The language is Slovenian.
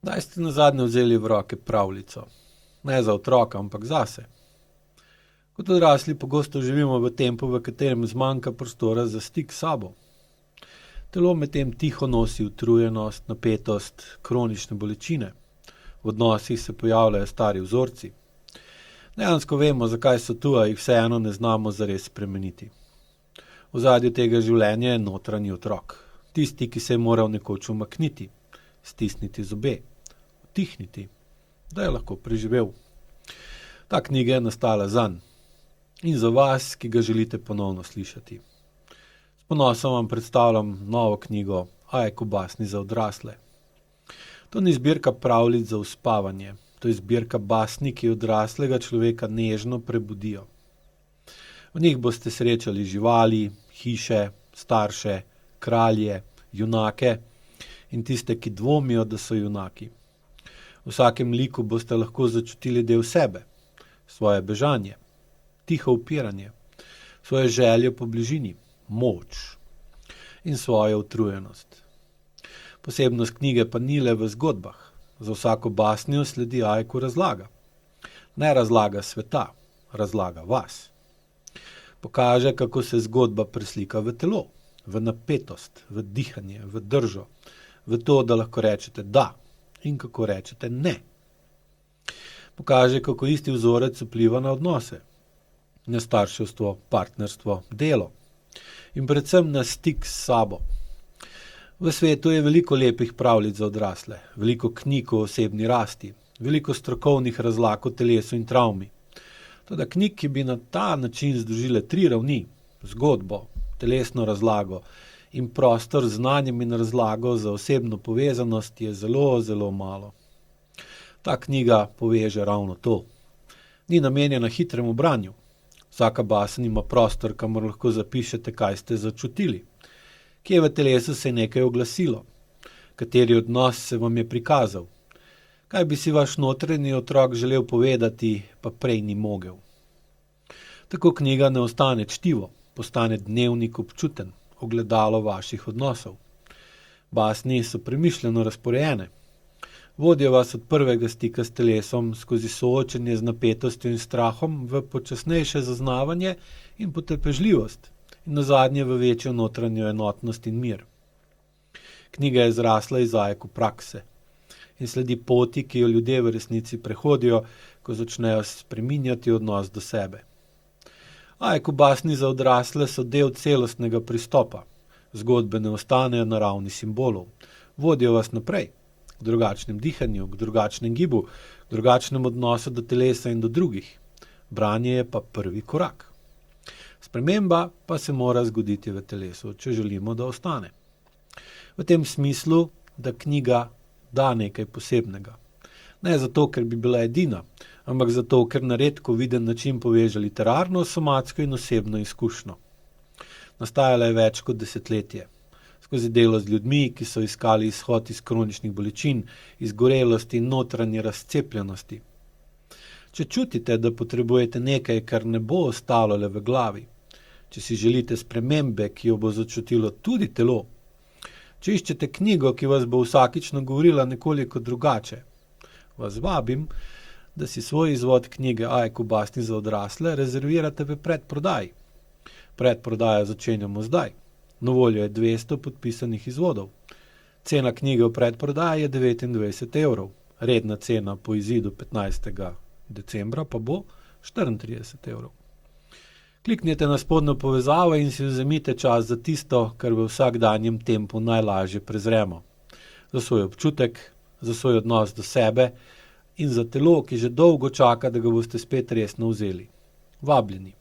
Kdaj ste nazadnje vzeli v roke pravljico? Ne za otroka, ampak zase. Kot odrasli pogosto živimo v tempu, v katerem zmanjka prostora za stik s sabo. Telo medtem tiho nosi utrujenost, napetost, kronične bolečine. V odnosih se pojavljajo stari vzorci. Dejansko vemo, zakaj so tu, a jih vseeno ne znamo zares spremeniti. V ozadju tega življenja je notranji otrok. Tisti, ki se je moral nekoč umakniti, stisniti zobe, utihniti, da je lahko preživel. Ta knjiga je nastala zanj in za vas, ki ga želite ponovno slišati. S ponosom vam predstavljam novo knjigo Ajko basni za odrasle. To ni zbirka pravljic za uspavanje, to je zbirka basni, ki odraslega človeka nežno prebudijo. V njih boste srečali živali, hiše, starše, kralje, junake in tiste, ki dvomijo, da so junaki. V vsakem liku boste lahko začutili del sebe, svoje bežanje, tiho upiranje, svoje želje po bližini, moč in svojo utrujenost. Posebnost knjige pa ni le v zgodbah. Za vsako basnijo sledi Ajko razlaga. Ne razlaga sveta, razlaga vas. Pokaže, kako se zgodba preslika v telo, v napetost, v dihanje, v držo, v to, da lahko rečete da in kako rečete ne. Pokaže, kako isti vzorec vpliva na odnose, na starševstvo, partnerstvo, delo in predvsem na stik s sabo. V svetu je veliko lepih pravljic za odrasle, veliko knjig o osebni rasti, veliko strokovnih razlag o telesu in travmi. Toda knjig, ki bi na ta način združile 3 ravni, zgodbo, telesno razlago in prostor z znanjem in razlago za osebno povezanost, je zelo, zelo malo. Ta knjiga poveže ravno to. Ni namenjena hitremu branju. Vsaka basen ima prostor, kamor lahko zapišete, kaj ste začutili. Kje v telesu se je nekaj oglasilo? Kateri odnos se vam je prikazal? Kaj bi si vaš notranji otrok želel povedati, pa prej ni mogel? Tako knjiga ne ostane čtivo, postane dnevnik občuten, ogledalo vaših odnosov. Basni so premišljeno razporejene. Vodijo vas od prvega stika s telesom skozi soočenje z napetostjo in strahom v počasnejše zaznavanje in potrpežljivost in nazadnje v večjo notranjo enotnost in mir. Knjiga je zrasla iz Ajko prakse in sledi poti, ki jo ljudje v resnici prehodijo, ko začnejo spreminjati odnos do sebe. Ajko basni za odrasle so del celostnega pristopa. Zgodbe ne ostanejo na ravni simbolov. Vodijo vas naprej, k drugačnem dihanju, k drugačnem gibu, k drugačnem odnosu do telesa in do drugih. Branje je pa prvi korak. Sprememba pa se mora zgoditi v telesu, če želimo, da ostane. V tem smislu, da knjiga da nekaj posebnega. Ne zato, ker bi bila edina, ampak zato, ker na redko viden način poveže literarno, somatsko in osebno izkušnjo. Nastajala je več kot desetletje. Skozi delo z ljudmi, ki so iskali izhod iz kroničnih bolečin, izgorelosti in notranje razcepljenosti. Če čutite, da potrebujete nekaj, kar ne bo ostalo le v glavi, če si želite spremembe, ki jo bo začutilo tudi telo, če iščete knjigo, ki vas bo vsakič nagovorila nekoliko drugače, vas vabim, da si svoj izvod knjige Ajko basni za odrasle rezervirate v predprodaji. Predprodajo začenjamo zdaj. Na voljo je 200 podpisanih izvodov. Cena knjige v predprodaji je 29 €. Redna cena po izidu 15. decembra pa bo 34 €. Kliknite na spodnjo povezavo in si vzemite čas za tisto, kar v vsakdanjem tempu najlažje prezremo. Za svoj občutek, za svoj odnos do sebe in za telo, ki že dolgo čaka, da ga boste spet resno vzeli. Vabljeni.